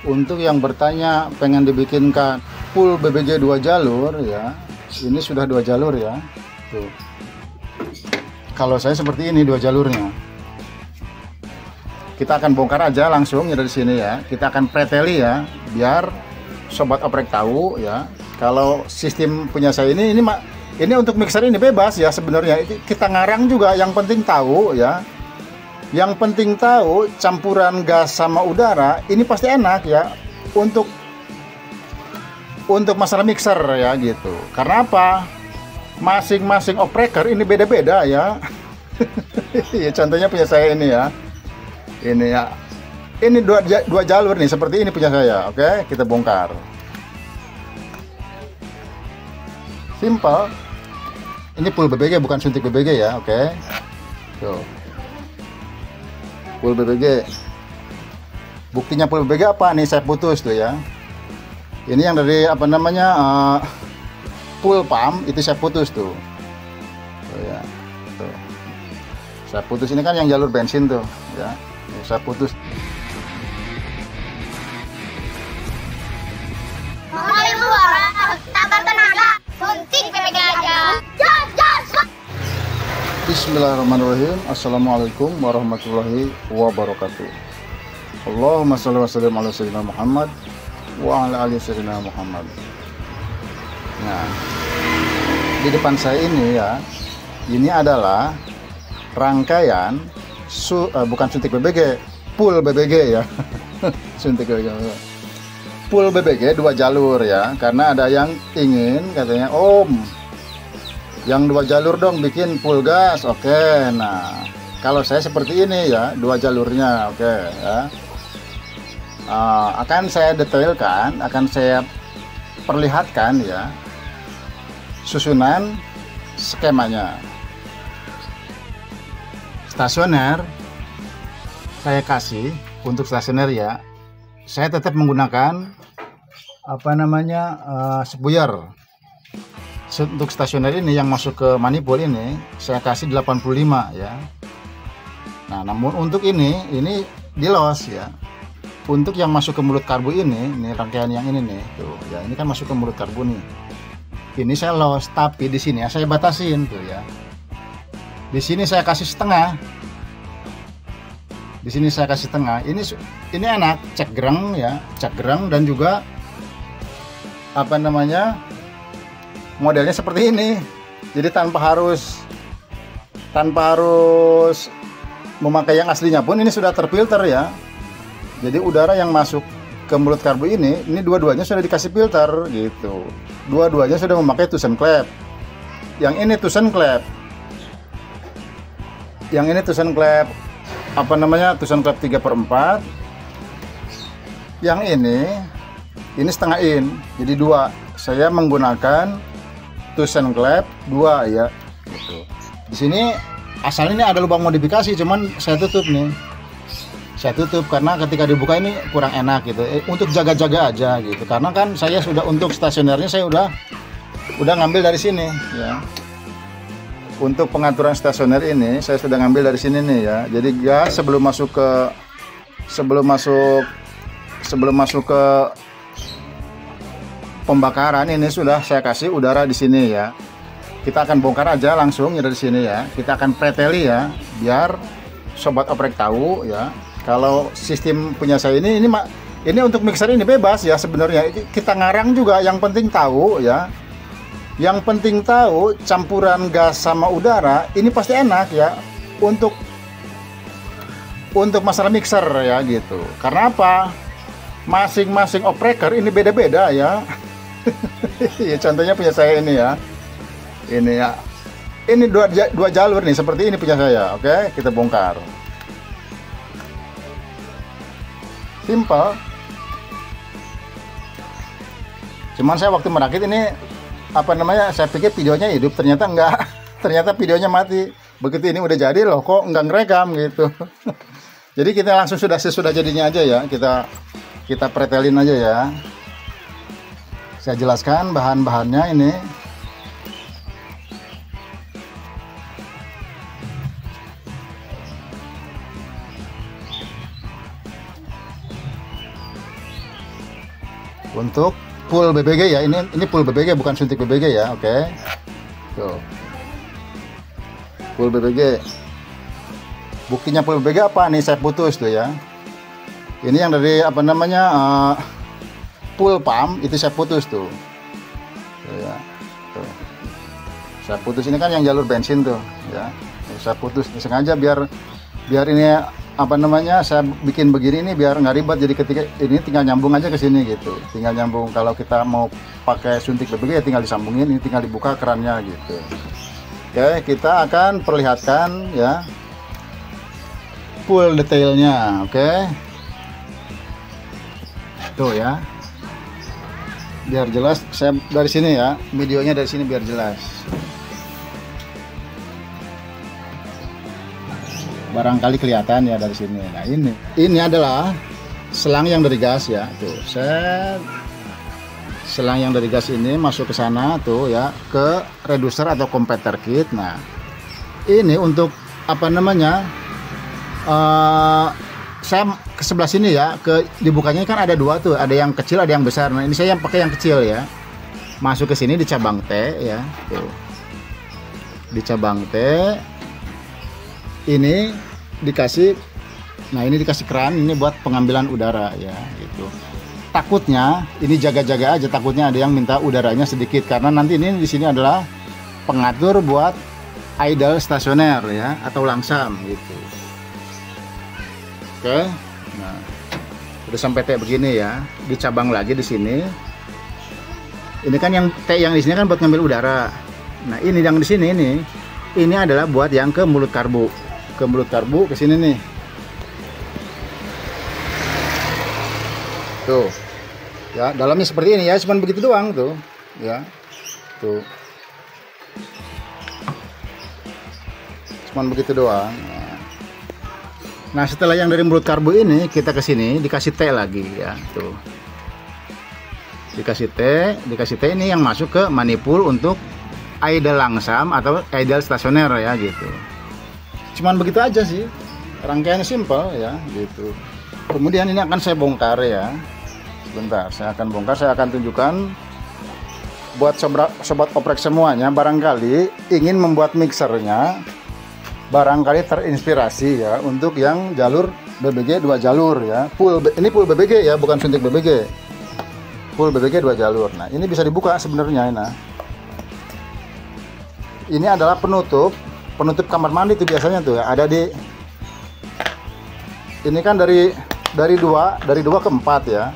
Untuk yang bertanya pengen dibikinkan full BBG 2 jalur ya, ini sudah 2 jalur ya. Tuh. Kalau saya seperti ini 2 jalurnya. Kita akan bongkar aja langsung ya dari sini ya. Kita akan preteli ya, biar sobat oprek tahu ya. Kalau sistem punya saya ini untuk mixer ini bebas ya sebenarnya. Kita ngarang juga, yang penting tahu ya. Yang penting tahu campuran gas sama udara ini pasti enak ya untuk masalah mixer ya gitu. Karena apa? Masing-masing opreker ini beda-beda ya. Ya contohnya punya saya ini ya. Ini ya. Ini dua jalur nih seperti ini punya saya. Oke, kita bongkar. Simple. Ini full BBG bukan suntik BBG ya, oke. Tuh. Full BBG. Buktinya full BBG apa nih, saya putus tuh ya. Ini yang dari apa namanya full pump itu saya putus tuh. Tuh ya. Tuh. Saya putus, ini kan yang jalur bensin tuh ya. Ini saya putus. Bismillahirrahmanirrahim. Assalamualaikum warahmatullahi wabarakatuh. Allahumma sholli wa sallim ala sayyidina Muhammad wa ala ali sayyidina Muhammad. Nah, di depan saya ini ya, ini adalah rangkaian bukan suntik BBG, full BBG ya. Suntik BBG. Full BBG 2 jalur ya, karena ada yang ingin katanya, Om, yang 2 jalur dong bikin full gas. Oke, nah kalau saya seperti ini ya, 2 jalurnya. Oke ya. Akan saya detailkan, akan saya perlihatkan ya susunan skemanya. Stasioner saya kasih untuk stasioner ya, saya tetap menggunakan apa namanya spuyer. Untuk stasioner ini yang masuk ke manifold ini saya kasih 85 ya. Nah, namun untuk ini di los ya. Untuk yang masuk ke mulut karbu ini rangkaian yang ini nih tuh ya, ini kan masuk ke mulut karbu nih. Ini saya los, tapi di sini ya saya batasin tuh ya. Di sini saya kasih setengah. Di sini saya kasih setengah. Ini enak, cek gerang ya, cek gerang, dan juga apa namanya, modelnya seperti ini. Jadi tanpa harus memakai yang aslinya pun ini sudah terfilter ya. Jadi udara yang masuk ke mulut karbu ini dua-duanya sudah dikasih filter gitu. Dua-duanya sudah memakai ThyssenKrupp. Yang ini ThyssenKrupp. Yang ini ThyssenKrupp apa namanya, ThyssenKrupp 3/4. Yang ini setengah in. Jadi 2. Saya menggunakan ThyssenKrupp 2 ya gitu. Di sini asalnya ini ada lubang modifikasi, cuman saya tutup nih. Saya tutup karena ketika dibuka ini kurang enak gitu. Untuk jaga-jaga aja gitu. Karena kan saya sudah untuk stasionernya saya udah ngambil dari sini ya. Untuk pengaturan stasioner ini saya sudah ngambil dari sini nih ya. Jadi gas sebelum masuk ke pembakaran ini sudah saya kasih udara di sini ya. Kita akan bongkar aja langsung ya dari sini ya. Kita akan preteli ya, biar sobat oprek tahu ya. Kalau sistem punya saya ini untuk mixer ini bebas ya sebenarnya. Kita ngarang juga, yang penting tahu ya. Yang penting tahu campuran gas sama udara ini pasti enak ya untuk masalah mixer ya gitu. Karena apa? Masing-masing opreker ini beda-beda ya. Ya contohnya punya saya ini ya. Ini ya. Ini dua jalur nih seperti ini punya saya. Oke, kita bongkar. Simple. Cuman saya waktu merakit ini apa namanya, saya pikir videonya hidup, ternyata enggak. Ternyata videonya mati. Begitu ini udah jadi loh, kok enggak ngerekam gitu. Jadi kita langsung sesudah jadinya aja ya. Kita pretelin aja ya. Saya jelaskan bahan-bahannya ini. Untuk full BBG ya, ini full BBG bukan suntik BBG ya. Oke. Tuh. Full BBG. Buktinya full BBG apa nih, saya putus tuh ya. Ini yang dari apa namanya full pump itu saya putus tuh. Tuh ya. Tuh. Saya putus, ini kan yang jalur bensin tuh ya. Saya putus sengaja biar ini apa namanya, saya bikin begini ini biar nggak ribet, jadi ketika ini tinggal nyambung aja ke sini gitu, tinggal nyambung. Kalau kita mau pakai suntik BBG ya tinggal disambungin, ini tinggal dibuka kerannya gitu. Oke, kita akan perlihatkan ya full detailnya. Oke, tuh ya, biar jelas saya dari sini ya, videonya dari sini biar jelas. Barangkali kelihatan ya dari sini. Nah, ini adalah selang yang dari gas ya. Tuh, selang yang dari gas ini masuk ke sana tuh ya, ke reducer atau compactor kit. Nah, ini untuk apa namanya? Saya ke sebelah sini ya, ke dibukanya kan ada dua tuh, ada yang kecil, ada yang besar. Nah, ini saya yang pakai yang kecil ya. Masuk ke sini di cabang T ya. Tuh. Di cabang T. Ini dikasih, nah ini dikasih keran ini buat pengambilan udara ya gitu. Takutnya ini jaga-jaga aja, takutnya ada yang minta udaranya sedikit karena nanti ini di sini adalah pengatur buat idle stasioner ya atau langsam gitu. Oke, nah udah sampai T begini ya, dicabang lagi di sini. Ini kan yang T yang di sini kan buat ngambil udara. Nah ini yang di sini ini adalah buat yang ke mulut karbu. Ke mulut karbu ke sini nih. Tuh. Ya, dalamnya seperti ini ya, cuman begitu doang tuh. Ya. Tuh. Cuman begitu doang. Nah, setelah yang dari mulut karbu ini kita ke sini dikasih T lagi ya, tuh. Dikasih T ini yang masuk ke manifold untuk idle langsam atau idle stasioner ya gitu. Cuman begitu aja sih, rangkaiannya simpel ya gitu. Kemudian ini akan saya bongkar ya. Sebentar, saya akan bongkar, saya akan tunjukkan buat sobat oprek semuanya. Barangkali ingin membuat mixernya, barangkali terinspirasi ya untuk yang jalur BBG 2 jalur ya. Ini full BBG ya, bukan suntik BBG. Full BBG 2 jalur. Nah ini bisa dibuka sebenarnya. Nah ini adalah penutup kamar mandi tuh biasanya tuh ya, ada di ini kan dari 2 ke 4 ya,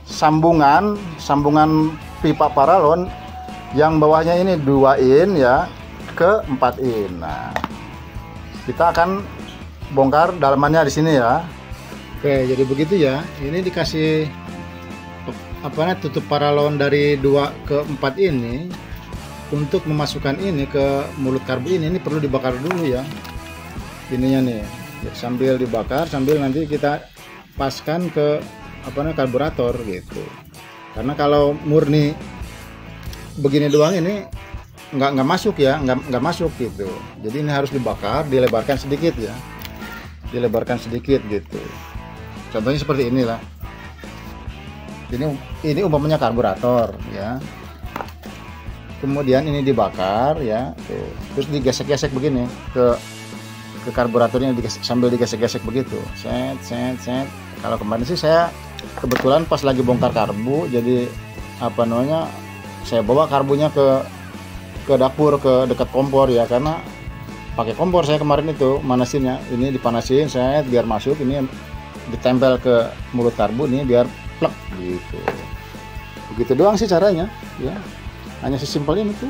sambungan pipa paralon yang bawahnya ini 2 in ya ke 4 in. Nah kita akan bongkar dalamannya di sini ya. Oke, jadi begitu ya, ini dikasih tutup paralon dari 2 ke 4 ini. Untuk memasukkan ini ke mulut karbu ini perlu dibakar dulu ya, ininya nih ya, sambil dibakar sambil nanti kita paskan ke karburator gitu. Karena kalau murni begini doang ini nggak masuk ya, nggak masuk gitu. Jadi ini harus dibakar, dilebarkan sedikit ya, dilebarkan sedikit gitu. Contohnya seperti inilah. Ini umpamanya karburator ya. Kemudian ini dibakar ya, tuh. Terus digesek-gesek begini ke karburatornya, sambil digesek-gesek begitu. Set. Kalau kemarin sih saya kebetulan pas lagi bongkar karbu, jadi saya bawa karbunya ke dapur, ke dekat kompor ya, karena pakai kompor saya kemarin itu manasinnya. Ini dipanasin saya biar masuk, ini ditempel ke mulut karbu nih biar plek gitu. Begitu doang sih caranya ya. Hanya sesimpel ini tuh,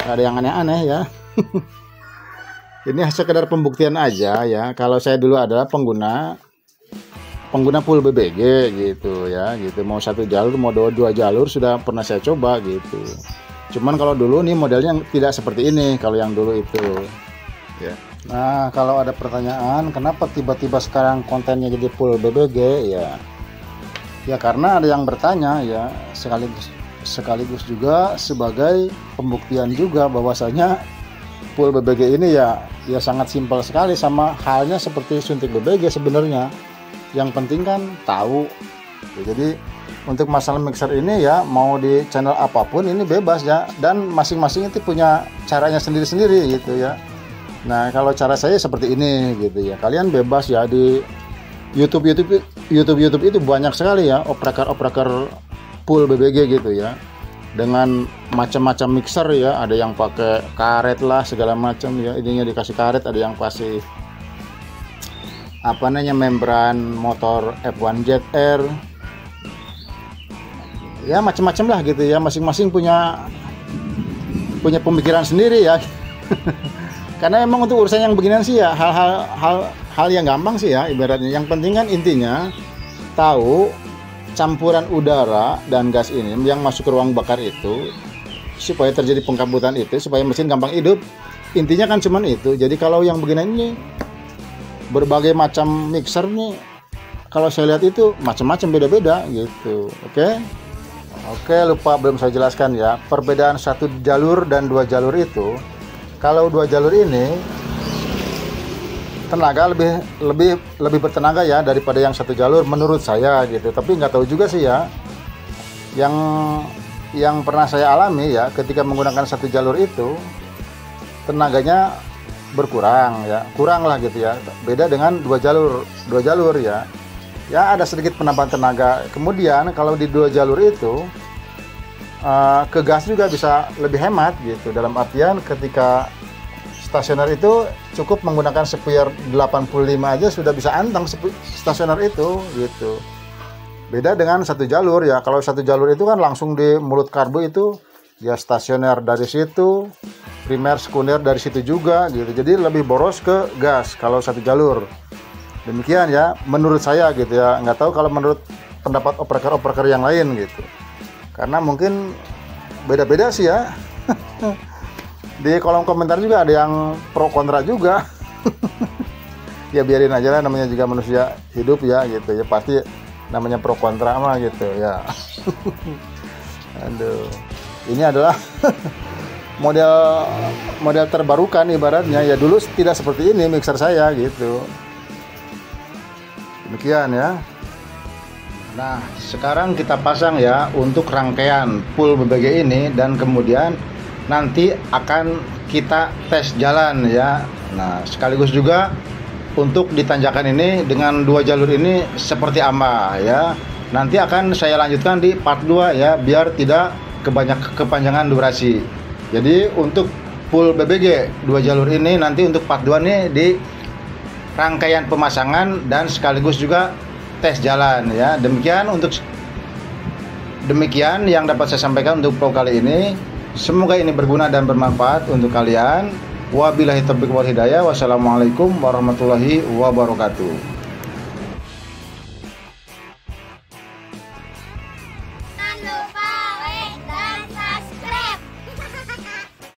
nggak ada yang aneh-aneh ya. Ini sekedar pembuktian aja ya. Kalau saya dulu adalah pengguna full BBG gitu ya, gitu. Mau 1 jalur, mau 2 jalur sudah pernah saya coba gitu. Cuman kalau dulu nih modelnya tidak seperti ini, kalau yang dulu itu ya. Nah kalau ada pertanyaan kenapa tiba-tiba sekarang kontennya jadi full BBG ya karena ada yang bertanya ya, sekaligus juga sebagai pembuktian juga bahwasanya full BBG ini ya sangat simpel sekali, sama halnya seperti suntik BBG sebenarnya. Yang penting kan tahu Jadi untuk masalah mixer ini ya mau di channel apapun ini bebas ya, dan masing-masing itu punya caranya sendiri-sendiri gitu ya. Nah kalau cara saya seperti ini gitu ya, kalian bebas ya di YouTube itu banyak sekali ya opreker full BBG gitu ya, dengan macam-macam mixer ya, ada yang pakai karet lah segala macam ya, ininya dikasih karet, ada yang kasih apa namanya membran motor F1 ZR ya, macam-macam lah gitu ya, masing-masing punya pemikiran sendiri ya. Karena memang untuk urusan yang beginian sih ya hal yang gampang sih ya ibaratnya. Yang penting kan intinya tahu campuran udara dan gas ini yang masuk ke ruang bakar itu supaya terjadi pengkabutan itu, supaya mesin gampang hidup. Intinya kan cuman itu. Jadi kalau yang beginian ini berbagai macam mixer nih, kalau saya lihat itu macam-macam, beda-beda gitu. Oke, lupa belum saya jelaskan ya, perbedaan satu jalur dan dua jalur itu. Kalau dua jalur ini tenaga lebih bertenaga ya daripada yang satu jalur menurut saya gitu. Tapi nggak tahu juga sih ya. Yang pernah saya alami ya, ketika menggunakan satu jalur itu tenaganya berkurang ya, kurang lah gitu ya. Beda dengan dua jalur ya. Ya ada sedikit penambahan tenaga. Kemudian kalau di dua jalur itu ke gas juga bisa lebih hemat gitu, dalam artian ketika stasioner itu cukup menggunakan sepier 85 aja sudah bisa anteng stasioner itu gitu. Beda dengan satu jalur ya, kalau satu jalur itu kan langsung di mulut karbu itu ya, stasioner dari situ, primer sekunder dari situ juga gitu, jadi lebih boros ke gas kalau satu jalur. Demikian ya menurut saya gitu ya, nggak tahu kalau menurut pendapat opreker yang lain gitu, karena mungkin beda-beda sih ya. Di kolom komentar juga ada yang pro kontra juga. Ya biarin aja lah, namanya juga manusia hidup ya gitu ya, pasti namanya pro kontra mah gitu ya. Aduh, ini adalah model terbarukan ibaratnya ya, dulu tidak seperti ini mixer saya gitu. Demikian ya. Nah sekarang kita pasang ya untuk rangkaian full BBG ini, dan kemudian nanti akan kita tes jalan ya. Nah sekaligus juga untuk di tanjakan ini dengan dua jalur ini seperti apa ya, nanti akan saya lanjutkan di part 2 ya, biar tidak kepanjangan durasi. Jadi untuk full BBG dua jalur ini nanti untuk part 2 nih di rangkaian pemasangan dan sekaligus juga tes jalan ya. Demikian yang dapat saya sampaikan untuk vlog kali ini. Semoga ini berguna dan bermanfaat untuk kalian. Wabillahi taufiq wal hidayah. Wassalamualaikum warahmatullahi wabarakatuh. Jangan lupa